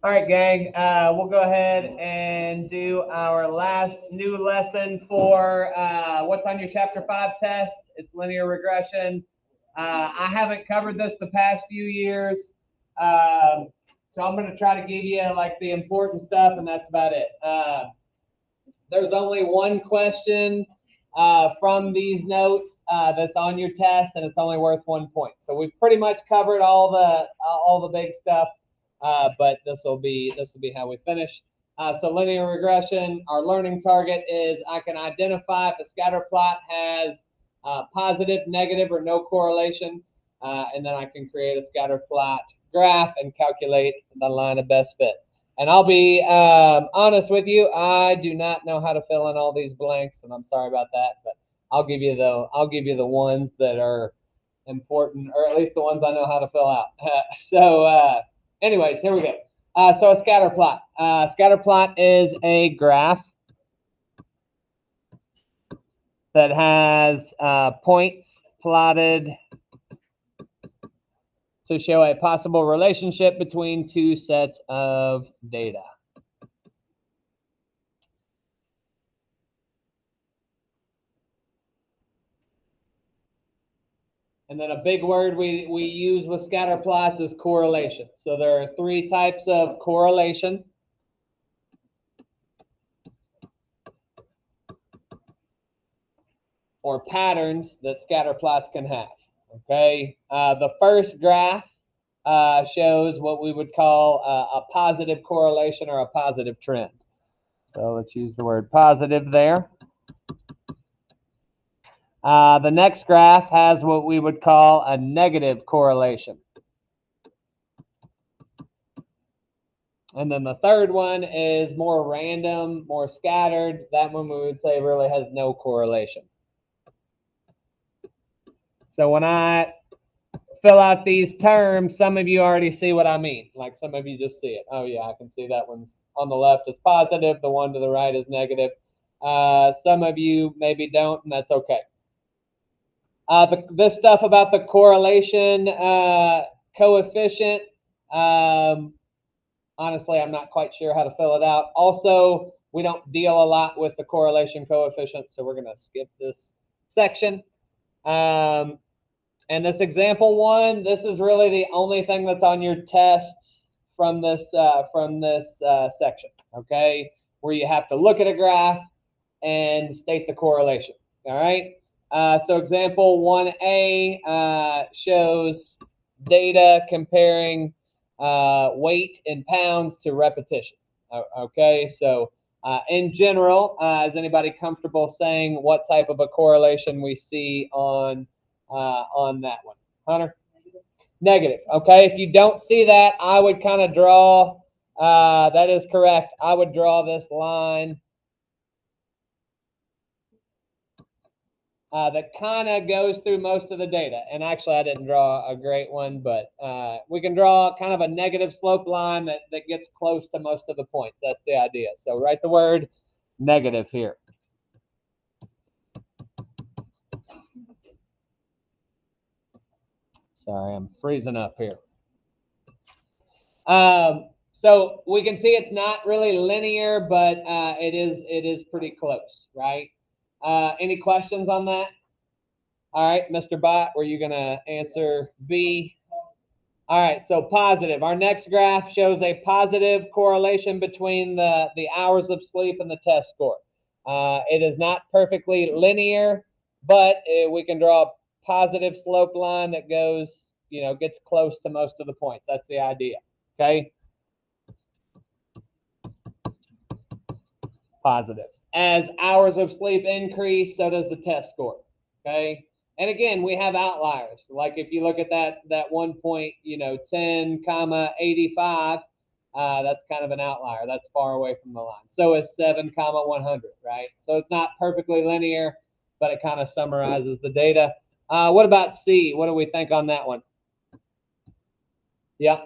All right, gang, we'll go ahead and do our last new lesson for what's on your Chapter 5 test. It's linear regression. I haven't covered this the past few years, so I'm going to try to give you like the important stuff, and that's about it. There's only one question from these notes that's on your test, and it's only worth 1 point. So we've pretty much covered all the big stuff. But this will be how we finish. So linear regression, our learning target is I can identify if a scatter plot has positive, negative, or no correlation, and then I can create a scatter plot graph and calculate the line of best fit. And I'll be honest with you, I do not know how to fill in all these blanks, and I'm sorry about that, but I'll give you the ones that are important, or at least the ones I know how to fill out. Anyways, here we go. So a scatter plot. Scatter plot is a graph that has points plotted to show a possible relationship between two sets of data. And then a big word we use with scatter plots is correlation. So there are 3 types of correlation. Or patterns that scatter plots can have. Okay, the first graph shows what we would call a positive correlation or a positive trend. So let's use the word positive there. The next graph has what we would call a negative correlation. And then the third one is more random, more scattered. That one we would say really has no correlation. So when I fill out these terms, some of you already see what I mean. Like some of you just see it. Oh yeah, I can see that one's on the left is positive, the one to the right is negative. Some of you maybe don't, and that's okay. This stuff about the correlation coefficient, honestly, I'm not quite sure how to fill it out. Also, we don't deal a lot with the correlation coefficient, so we're going to skip this section. And this example one, this is really the only thing that's on your tests from this section, okay? Where you have to look at a graph and state the correlation, all right? So example 1A shows data comparing weight in pounds to repetitions, okay? So in general, is anybody comfortable saying what type of a correlation we see on that one? Hunter? Negative. Okay, if you don't see that, I would kind of draw, that is correct. I would draw this line that kind of goes through most of the data. And actually, I didn't draw a great one, but we can draw kind of a negative slope line that gets close to most of the points. That's the idea. So write the word negative here. Sorry, I'm freezing up here. So we can see it's not really linear, but it is pretty close, right? Any questions on that? All right, Mr. Bott, were you going to answer B? All right, so positive. Our next graph shows a positive correlation between the hours of sleep and the test score. It is not perfectly linear, but we can draw a positive slope line that goes, gets close to most of the points. That's the idea, okay? Positive. As hours of sleep increase, so does the test score, okay? And again, we have outliers. Like if you look at that 1 point, 10, 85, that's kind of an outlier. That's far away from the line. So is 7, 100, right? So it's not perfectly linear, but it kind of summarizes the data. What about C? What do we think on that one? Yeah.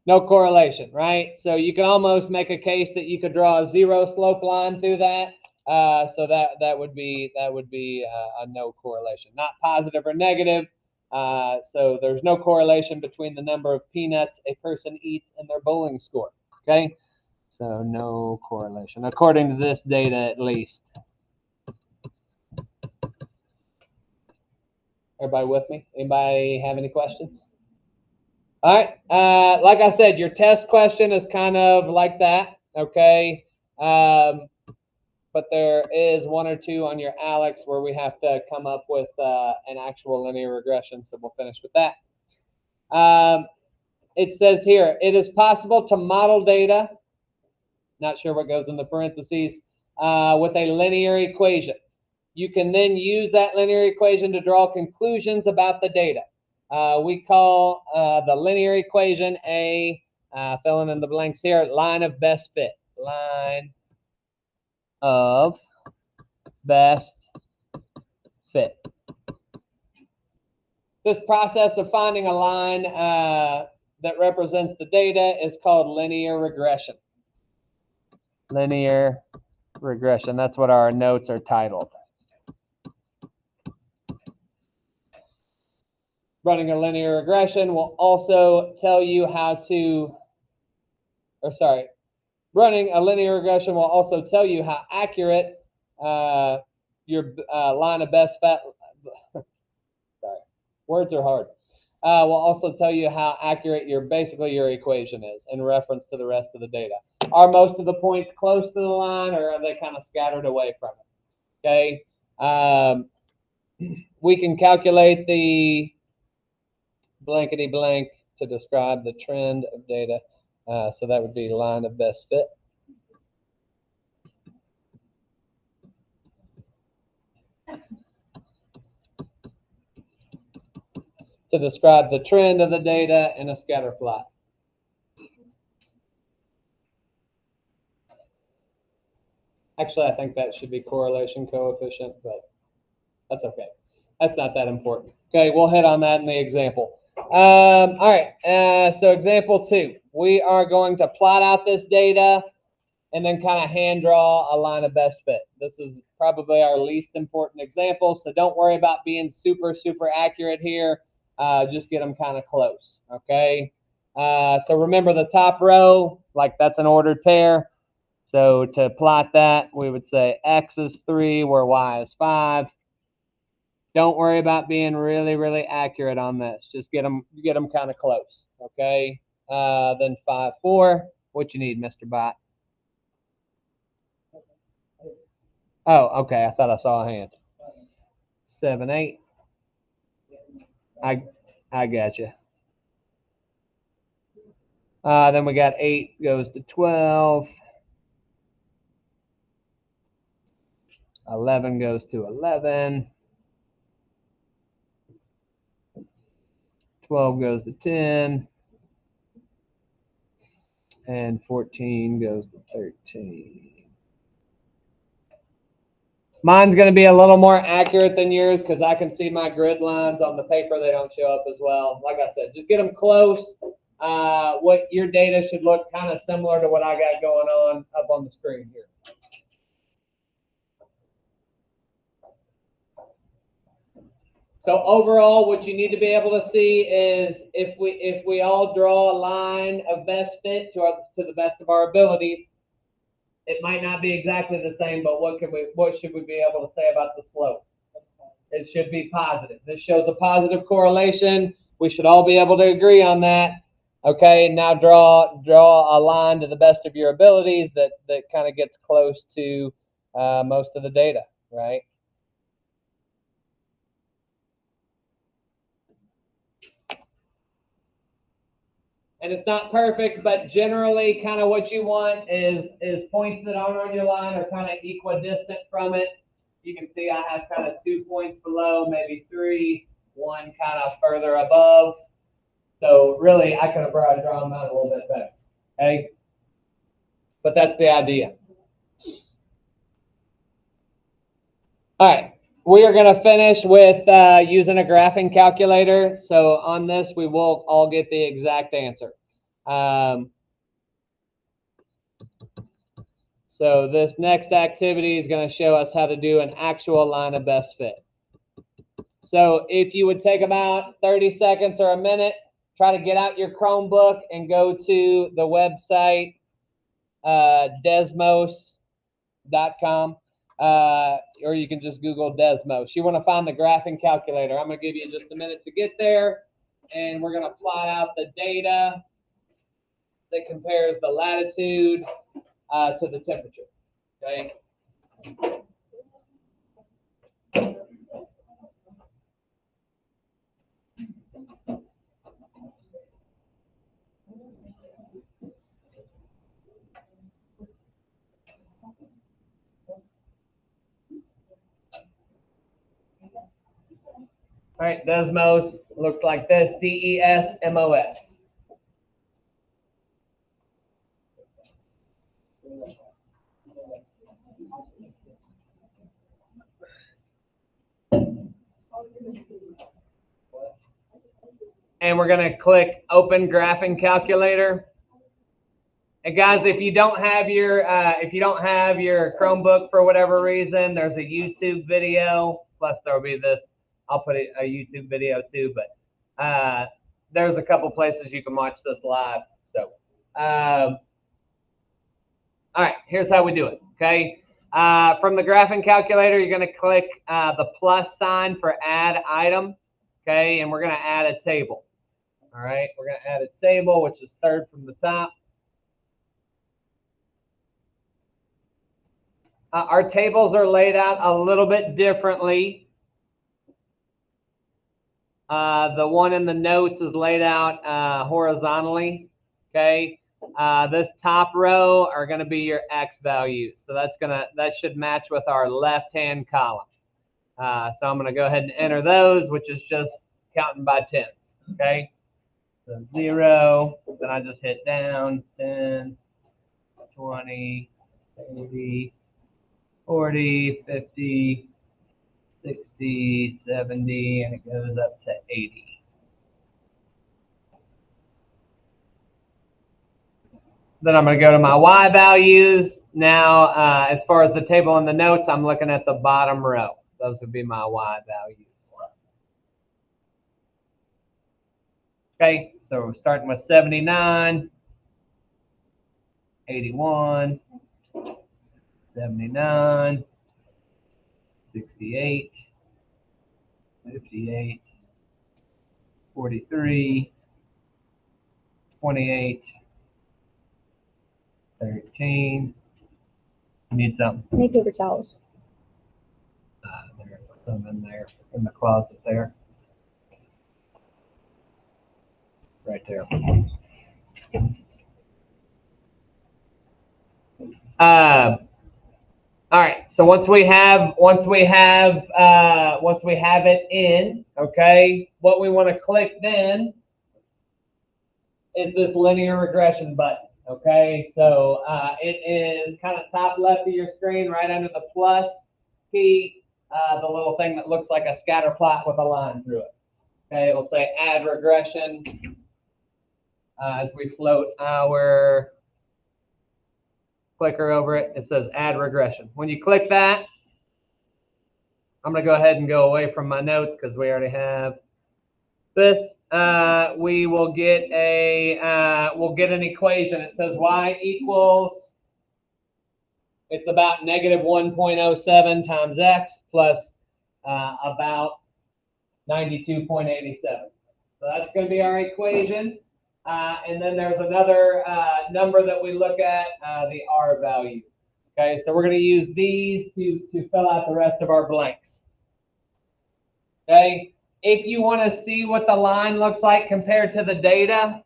No correlation, right? So you can almost make a case that you could draw a zero slope line through that. So that would be a no correlation, not positive or negative. So there's no correlation between the number of peanuts a person eats and their bowling score. Okay, so no correlation according to this data, at least. Everybody with me? Anybody have any questions? All right. Like I said, your test question is kind of like that. Okay. But there is one or two on your Alex where we have to come up with an actual linear regression. So we'll finish with that. It says here, it is possible to model data, not sure what goes in the parentheses, with a linear equation. You can then use that linear equation to draw conclusions about the data. We call the linear equation filling in the blanks here, line of best fit. Line of best fit. This process of finding a line that represents the data is called linear regression. Linear regression. That's what our notes are titled. Running a linear regression will also tell you how to, running a linear regression will also tell you how accurate your line of best fit, words are hard, will also tell you how accurate basically your equation is in reference to the rest of the data. Are most of the points close to the line, or are they kind of scattered away from it? Okay. We can calculate the blankety blank to describe the trend of data. So that would be line of best fit. To describe the trend of the data in a scatter plot. Actually, I think that should be correlation coefficient, but that's okay. That's not that important. Okay, we'll hit on that in the example. All right, so example 2. We are going to plot out this data and then kind of hand draw a line of best fit. This is probably our least important example, so don't worry about being super, super accurate here. Just get them kind of close, okay? So remember the top row, like that's an ordered pair. So to plot that, we would say X is 3, where Y is 5. Don't worry about being really, really accurate on this. Just get them kind of close, okay? Then 5, 4. What you need, Mr. Bot? Oh, okay. I thought I saw a hand. 7, 8. I got you. Then we got 8 goes to 12. 11 goes to 11. 12 goes to 10. And 14 goes to 13. Mine's going to be a little more accurate than yours because I can see my grid lines on the paper. They don't show up as well. Like I said, just get them close. What your data should look kind of similar to what I got going on up on the screen here. So overall, what you need to be able to see is if we all draw a line of best fit to the best of our abilities, it might not be exactly the same, but what should we be able to say about the slope? It should be positive. This shows a positive correlation. We should all be able to agree on that. Okay, now draw a line to the best of your abilities that kind of gets close to most of the data, right? And it's not perfect, but generally kind of what you want is points that aren't on your line are kind of equidistant from it. You can see I have kind of 2 points below, maybe 3, 1 kind of further above. So really, I could have drawn them out a little bit better, okay? But that's the idea. All right, we are going to finish with using a graphing calculator. So on this, we will all get the exact answer. So this next activity is going to show us how to do an actual line of best fit. So if you would take about 30 seconds or a minute, try to get out your Chromebook and go to the website desmos.com, or you can just Google Desmos. You want to find the graphing calculator. I'm going to give you just a minute to get there, and we're going to plot out the data that compares the latitude to the temperature. Okay. All right, Desmos looks like this, DESMOS. And we're going to click Open Graphing Calculator. And guys, if you don't have your Chromebook for whatever reason, there's a YouTube video. Plus, there'll be this. I'll put a YouTube video too, but there's a couple places you can watch this live. So, all right, here's how we do it. Okay, from the graphing calculator, you're going to click the plus sign for Add Item. Okay, and we're going to add a table. All right, we're going to add a table, which is third from the top. Our tables are laid out a little bit differently. The one in the notes is laid out horizontally. Okay, this top row are going to be your X values, so that should match with our left-hand column. So I'm going to go ahead and enter those, which is just counting by tens. Okay, so 0, then I just hit down 10, 20, 30. 40, 50, 60, 70, and it goes up to 80. Then I'm going to go to my Y values. Now, as far as the table in the notes, I'm looking at the bottom row. Those would be my Y values. Okay, so we're starting with 79, 81, 79, 68, 58, 43, 28, 13. I need some. I need paper towels. There's some in there, in the closet there. Right there. All right. So once we have it in, okay, what we want to click then is this linear regression button. Okay, so it is kind of top left of your screen, right under the plus key, the little thing that looks like a scatter plot with a line through it. Okay, it'll say add regression as we float our clicker over it. It says add regression. When you click that, I'm going to go ahead and go away from my notes because we already have this. We will get an equation. It says y equals, it's about negative 1.07 times x plus about 92.87. So that's going to be our equation. And then there's another number that we look at, the R value. Okay, so we're going to use these to fill out the rest of our blanks. Okay, if you want to see what the line looks like compared to the data,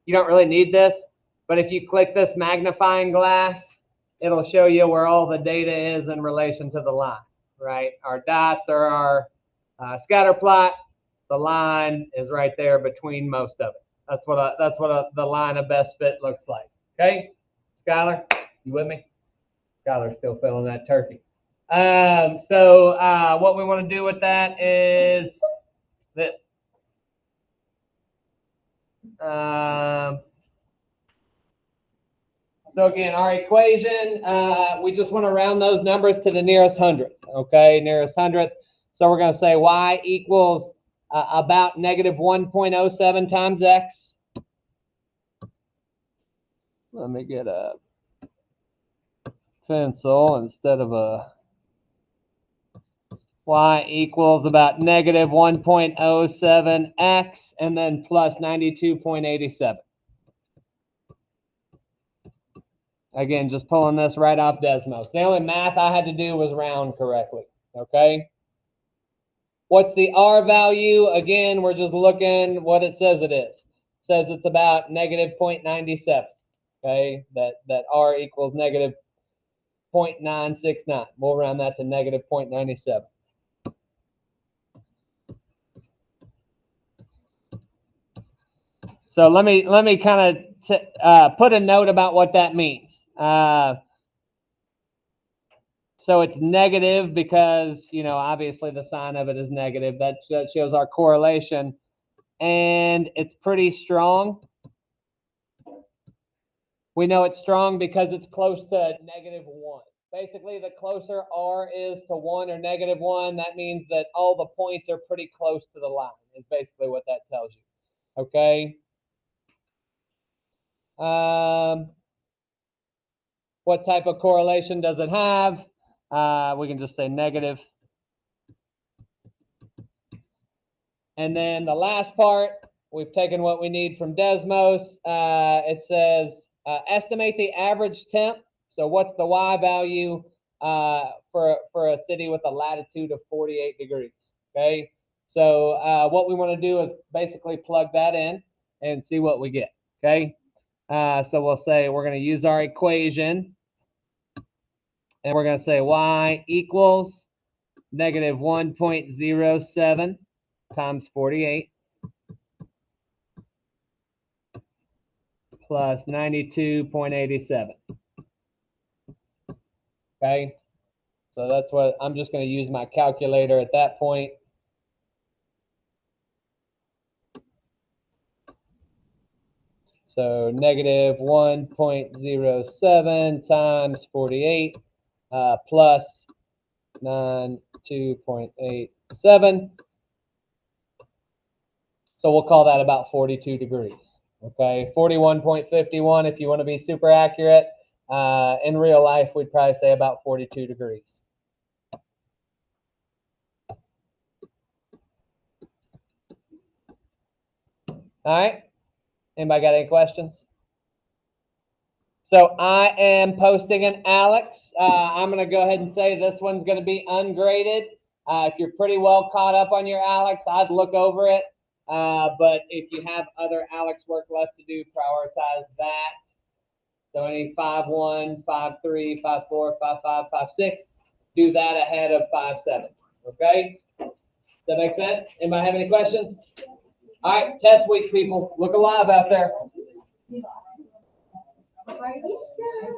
you don't really need this. But if you click this magnifying glass, it'll show you where all the data is in relation to the line, right? Our dots are our scatter plot. The line is right there between most of it. That's what the line of best fit looks like. Okay, Skylar, you with me? Skylar's still feeling that turkey. So what we want to do with that is this. So again, our equation, we just want to round those numbers to the nearest hundredth, okay, nearest hundredth. So we're going to say y equals about negative 1.07 times x. Let me get a pencil instead of a y equals about negative 1.07x and then plus 92.87. Again, just pulling this right off Desmos. The only math I had to do was round correctly, okay? What's the R value? Again, we're just looking what it says it is. It says it's about negative 0.97, okay? That R equals negative 0.969. We'll round that to negative 0.97. So let me kind of put a note about what that means. So it's negative because, you know, obviously the sign of it is negative. That shows our correlation. And it's pretty strong. We know it's strong because it's close to negative 1. Basically, the closer R is to 1 or negative 1, that means that all the points are pretty close to the line, is basically what that tells you. Okay? What type of correlation does it have? We can just say negative. And then the last part, we've taken what we need from Desmos. It says estimate the average temp. So what's the Y value for a city with a latitude of 48 degrees? Okay. So what we want to do is basically plug that in and see what we get. Okay. So we'll say we're going to use our equation. And we're going to say Y equals negative 1.07 times 48 plus 92.87. Okay, so that's what I'm just going to use my calculator at that point. So negative 1.07 times 48 plus 92.87. So we'll call that about 42 degrees. Okay, 41.51 if you want to be super accurate. In real life, we'd probably say about 42 degrees. All right. Anybody got any questions? So I am posting an Alex. I'm going to go ahead and say this one's going to be ungraded. If you're pretty well caught up on your Alex, I'd look over it. But if you have other Alex work left to do, prioritize that. So any 5.1, 5.3, 5.4, 5.5, 5.6, do that ahead of 5.7. Okay? Does that make sense? Anybody have any questions? All right, test week, people. Look alive out there. Are you sure?